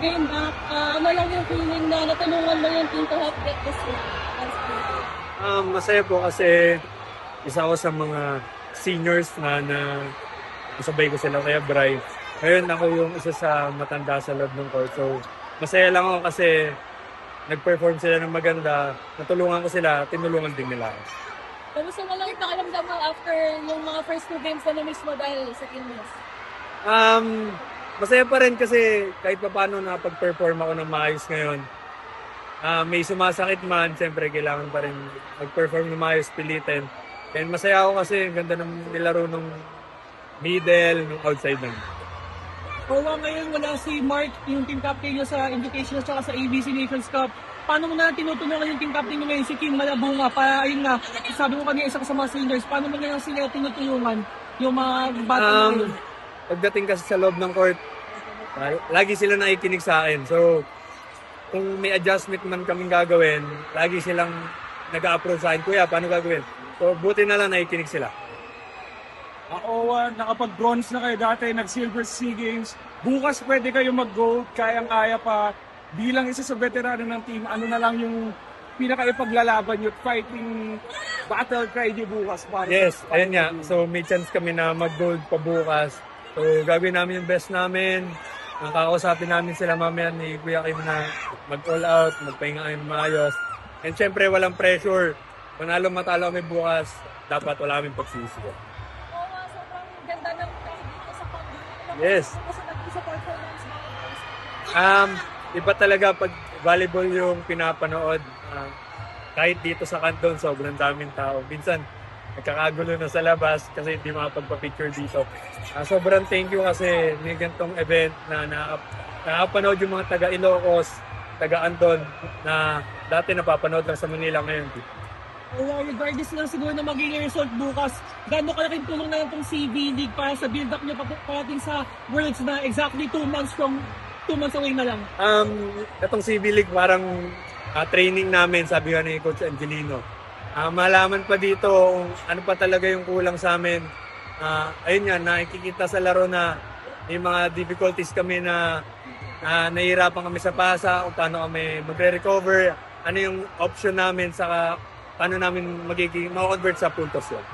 game back, ano lang yung feeling na natulungan mo yung team to help get this win? Masaya po kasi isa ako sa mga seniors na kasabay ko sila kaya Bri. Ngayon ako yung isa sa matanda sa loob ng court. So, masaya lang ako kasi nag-perform sila ng maganda, natulungan ko sila, tinulungan din nila ako. Kamusta mo lang pakiramdam mo after yung mga first 2 games na na-miss mo dahil sa illness? Masaya pa rin kasi kahit pa paano napag-perform ako ng maayos ngayon. May sumasakit man, siyempre kailangan pa rin mag-perform ng maayos, pilitin. And masaya ako kasi ang ganda ng nilaro ng middle, ng outside ng. Owa, ngayon wala si Mark, yung team captain niya sa Invitational at sa ABC Nations Cup. Paano mo na tinutulungan yung team captain niya ngayon, si Kim Malabunga, para ayun nga, sabi mo kanina isa ka sa mga seniors, paano mo na sila tinutulungan yung mga bata ngayon? Pagdating kasi sa loob ng court, lagi sila nakikinig sa akin. So, kung may adjustment man kaming gagawin, lagi silang nag-a-approach sa akin, Kuya, paano gagawin? So, buti na lang nakikinig sila. Owa, nakapag-bronze na kayo dati, nag-silver SEA Games. Bukas pwede kayo mag-gold, kayang-kaya pa. Bilang isa sa veterano ng team, ano na lang yung pinaka-ipaglalaban yung fighting battle cry niyo bukas? Yes, ayun nga. So, may chance kami na mag-gold pa bukas. So, gagawin namin yung best namin. Kakausapin namin sila mamaya ni Kuya Kim na mag-all out, magpahinga kami maayos. And syempre, walang pressure. Manalo matalo kami bukas, dapat wala kaming pagsisi. Sobrang ganda ng dito sa pag-ibig. Yes. Sa performance mo. Iba talaga pag volleyball yung pinapanood. Kahit dito sa Canton, sobrang daming tao. Minsan, nagkakagulo na sa labas kasi hindi makapagpa-picture dito. Sobrang thank you kasi may ganitong event na nakapanood yung mga taga Ilocos, taga Andon na dati napapanood lang sa Manila ngayon. Regardless lang siguro na magiging result bukas, gano'n kalaking tulong na lang itong CV League para sa build-up niyo parating sa Worlds na exactly 2 months away na lang? Itong CV League parang training namin, sabi nga ni Coach Angelino. Malaman pa dito kung ano pa talaga yung kulang sa amin. Ayun nga, nakikita sa laro na may mga difficulties kami na nahihirapan kami sa pasa, kung paano kami magre-recover, ano yung option namin, saka paano namin magiging ma-convert sa puntos yun.